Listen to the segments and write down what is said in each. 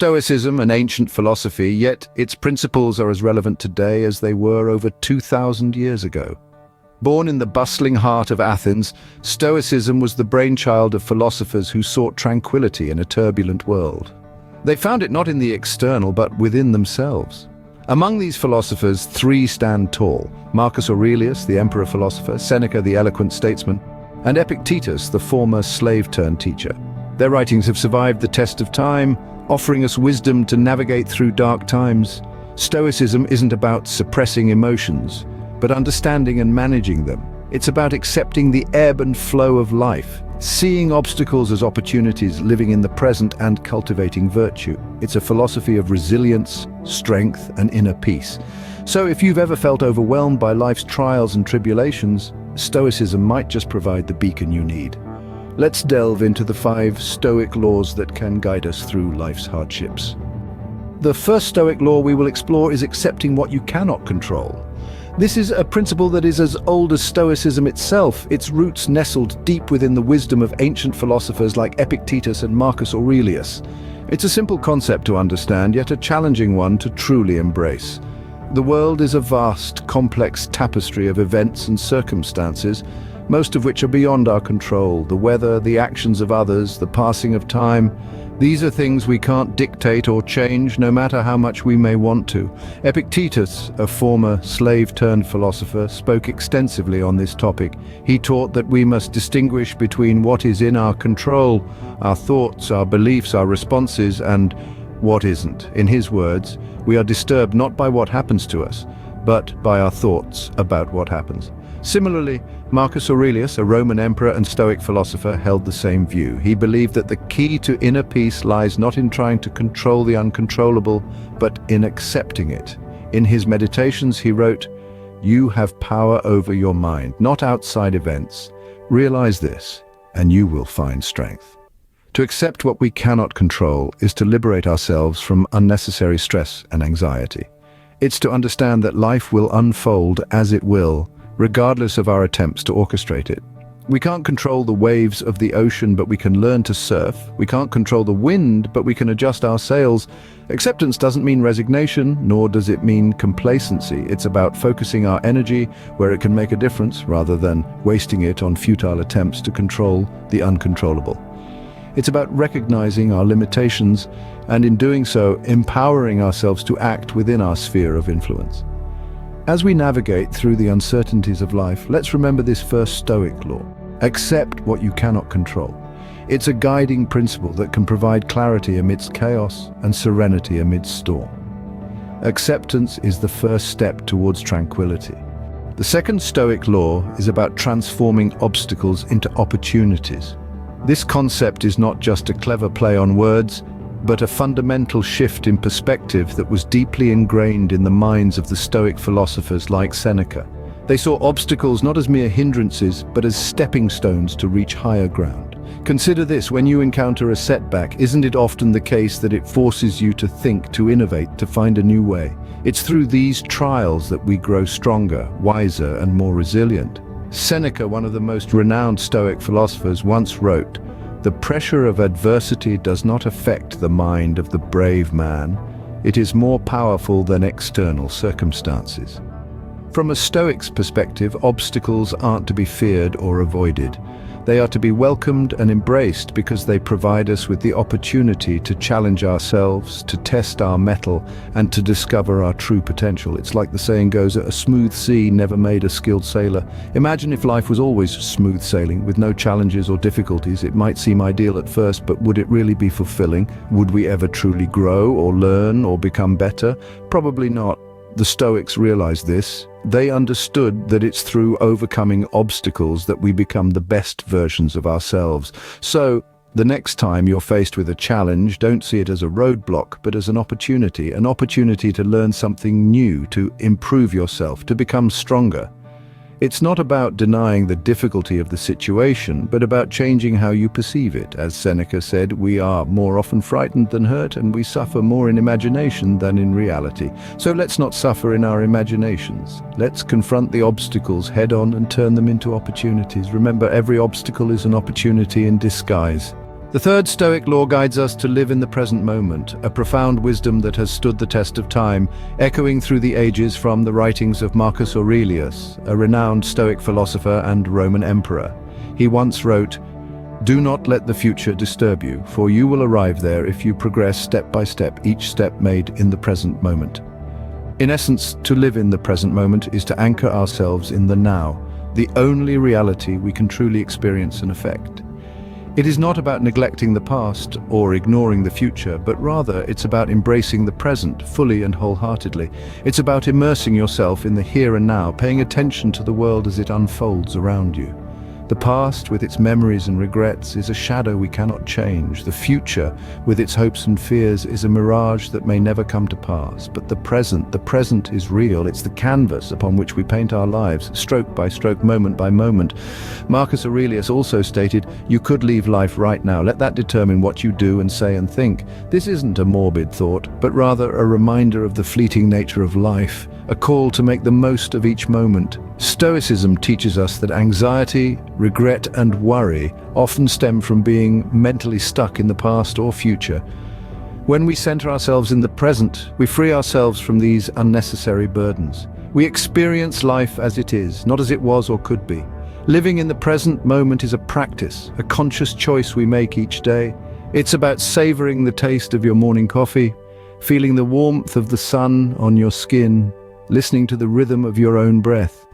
Stoicism, an ancient philosophy, yet its principles are as relevant today as they were over 2,000 years ago. Born in the bustling heart of Athens, Stoicism was the brainchild of philosophers who sought tranquility in a turbulent world. They found it not in the external, but within themselves. Among these philosophers, three stand tall: Marcus Aurelius, the emperor philosopher; Seneca, the eloquent statesman; and Epictetus, the former slave-turned-teacher. Their writings have survived the test of time, offering us wisdom to navigate through dark times. Stoicism isn't about suppressing emotions, but understanding and managing them. It's about accepting the ebb and flow of life, seeing obstacles as opportunities, living in the present, and cultivating virtue. It's a philosophy of resilience, strength, and inner peace. So if you've ever felt overwhelmed by life's trials and tribulations, Stoicism might just provide the beacon you need. Let's delve into the 5 Stoic laws that can guide us through life's hardships. The first Stoic law we will explore is accepting what you cannot control. This is a principle that is as old as Stoicism itself, its roots nestled deep within the wisdom of ancient philosophers like Epictetus and Marcus Aurelius. It's a simple concept to understand, yet a challenging one to truly embrace. The world is a vast, complex tapestry of events and circumstances, most of which are beyond our control. The weather, the actions of others, the passing of time. These are things we can't dictate or change, no matter how much we may want to. Epictetus, a former slave-turned-philosopher, spoke extensively on this topic. He taught that we must distinguish between what is in our control, our thoughts, our beliefs, our responses, and what isn't. In his words, we are disturbed not by what happens to us, but by our thoughts about what happens. Similarly, Marcus Aurelius, a Roman emperor and Stoic philosopher, held the same view. He believed that the key to inner peace lies not in trying to control the uncontrollable, but in accepting it. In his meditations, he wrote, "You have power over your mind, not outside events. Realize this, and you will find strength." To accept what we cannot control is to liberate ourselves from unnecessary stress and anxiety. It's to understand that life will unfold as it will, regardless of our attempts to orchestrate it. We can't control the waves of the ocean, but we can learn to surf. We can't control the wind, but we can adjust our sails. Acceptance doesn't mean resignation, nor does it mean complacency. It's about focusing our energy where it can make a difference, rather than wasting it on futile attempts to control the uncontrollable. It's about recognizing our limitations, and in doing so, empowering ourselves to act within our sphere of influence. As we navigate through the uncertainties of life, let's remember this first Stoic law. Accept what you cannot control. It's a guiding principle that can provide clarity amidst chaos and serenity amidst storm. Acceptance is the first step towards tranquility. The second Stoic law is about transforming obstacles into opportunities. This concept is not just a clever play on words, but a fundamental shift in perspective that was deeply ingrained in the minds of the Stoic philosophers like Seneca. They saw obstacles not as mere hindrances, but as stepping stones to reach higher ground. Consider this: when you encounter a setback, isn't it often the case that it forces you to think, to innovate, to find a new way? It's through these trials that we grow stronger, wiser, and more resilient. Seneca, one of the most renowned Stoic philosophers, once wrote, "The pressure of adversity does not affect the mind of the brave man. It is more powerful than external circumstances." From a Stoic's perspective, obstacles aren't to be feared or avoided. They are to be welcomed and embraced because they provide us with the opportunity to challenge ourselves, to test our mettle, and to discover our true potential. It's like the saying goes, "A smooth sea never made a skilled sailor." Imagine if life was always smooth sailing, with no challenges or difficulties. It might seem ideal at first, but would it really be fulfilling? Would we ever truly grow or learn or become better? Probably not. The Stoics realized this. They understood that it's through overcoming obstacles that we become the best versions of ourselves. So, the next time you're faced with a challenge, don't see it as a roadblock, but as an opportunity to learn something new, to improve yourself, to become stronger. It's not about denying the difficulty of the situation, but about changing how you perceive it. As Seneca said, we are more often frightened than hurt, and we suffer more in imagination than in reality. So let's not suffer in our imaginations. Let's confront the obstacles head-on and turn them into opportunities. Remember, every obstacle is an opportunity in disguise. The third Stoic law guides us to live in the present moment, a profound wisdom that has stood the test of time, echoing through the ages from the writings of Marcus Aurelius, a renowned Stoic philosopher and Roman emperor. He once wrote, "Do not let the future disturb you, for you will arrive there if you progress step by step, each step made in the present moment." In essence, to live in the present moment is to anchor ourselves in the now, the only reality we can truly experience and affect. It is not about neglecting the past or ignoring the future, but rather it's about embracing the present fully and wholeheartedly. It's about immersing yourself in the here and now, paying attention to the world as it unfolds around you. The past, with its memories and regrets, is a shadow we cannot change. The future, with its hopes and fears, is a mirage that may never come to pass. But the present is real. It's the canvas upon which we paint our lives, stroke by stroke, moment by moment. Marcus Aurelius also stated, "You could leave life right now. Let that determine what you do and say and think." This isn't a morbid thought, but rather a reminder of the fleeting nature of life, a call to make the most of each moment. Stoicism teaches us that anxiety, regret, and worry often stem from being mentally stuck in the past or future. When we center ourselves in the present, we free ourselves from these unnecessary burdens. We experience life as it is, not as it was or could be. Living in the present moment is a practice, a conscious choice we make each day. It's about savoring the taste of your morning coffee, feeling the warmth of the sun on your skin, listening to the rhythm of your own breath.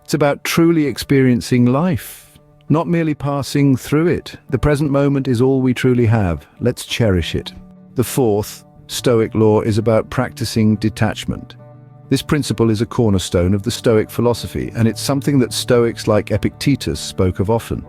It's about truly experiencing life, not merely passing through it. The present moment is all we truly have. Let's cherish it. The fourth Stoic law is about practicing detachment. This principle is a cornerstone of the Stoic philosophy, and it's something that Stoics like Epictetus spoke of often.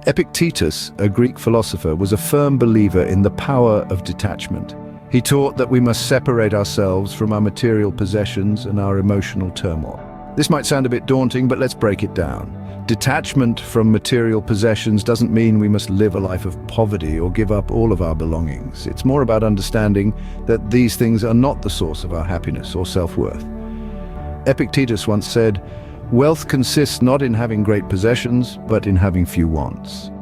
Epictetus, a Greek philosopher, was a firm believer in the power of detachment. He taught that we must separate ourselves from our material possessions and our emotional turmoil. This might sound a bit daunting, but let's break it down. Detachment from material possessions doesn't mean we must live a life of poverty or give up all of our belongings. It's more about understanding that these things are not the source of our happiness or self-worth. Epictetus once said, "Wealth consists not in having great possessions, but in having few wants."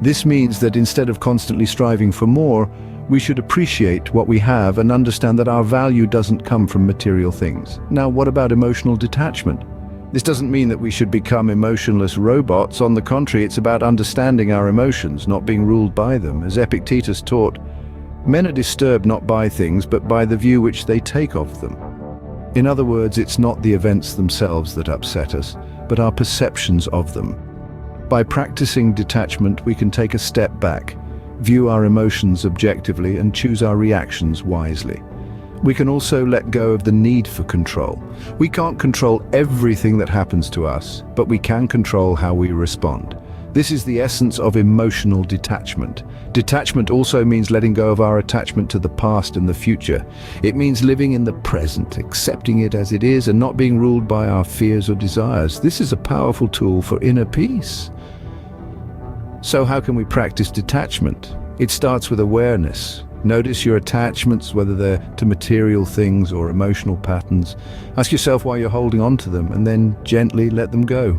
This means that instead of constantly striving for more, we should appreciate what we have and understand that our value doesn't come from material things. Now, what about emotional detachment? This doesn't mean that we should become emotionless robots. On the contrary, it's about understanding our emotions, not being ruled by them. As Epictetus taught, men are disturbed not by things, but by the view which they take of them. In other words, it's not the events themselves that upset us, but our perceptions of them. By practicing detachment, we can take a step back, view our emotions objectively, and choose our reactions wisely. We can also let go of the need for control. We can't control everything that happens to us, but we can control how we respond. This is the essence of emotional detachment. Detachment also means letting go of our attachment to the past and the future. It means living in the present, accepting it as it is, and not being ruled by our fears or desires. This is a powerful tool for inner peace. So how can we practice detachment? It starts with awareness. Notice your attachments, whether they're to material things or emotional patterns. Ask yourself why you're holding on to them, and then gently let them go.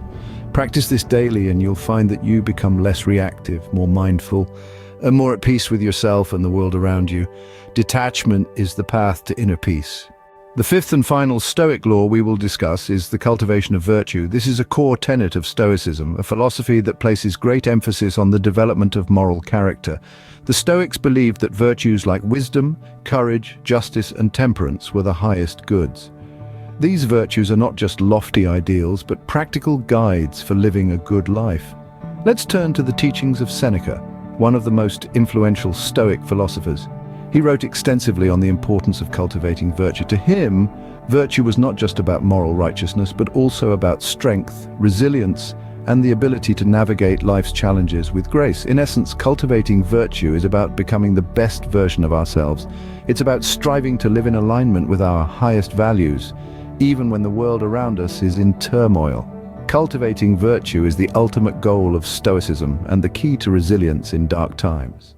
Practice this daily and you'll find that you become less reactive, more mindful, and more at peace with yourself and the world around you. Detachment is the path to inner peace. The fifth and final Stoic law we will discuss is the cultivation of virtue. This is a core tenet of Stoicism, a philosophy that places great emphasis on the development of moral character. The Stoics believed that virtues like wisdom, courage, justice, and temperance were the highest goods. These virtues are not just lofty ideals, but practical guides for living a good life. Let's turn to the teachings of Seneca, one of the most influential Stoic philosophers. He wrote extensively on the importance of cultivating virtue. To him, virtue was not just about moral righteousness, but also about strength, resilience, and the ability to navigate life's challenges with grace. In essence, cultivating virtue is about becoming the best version of ourselves. It's about striving to live in alignment with our highest values, even when the world around us is in turmoil. Cultivating virtue is the ultimate goal of Stoicism and the key to resilience in dark times.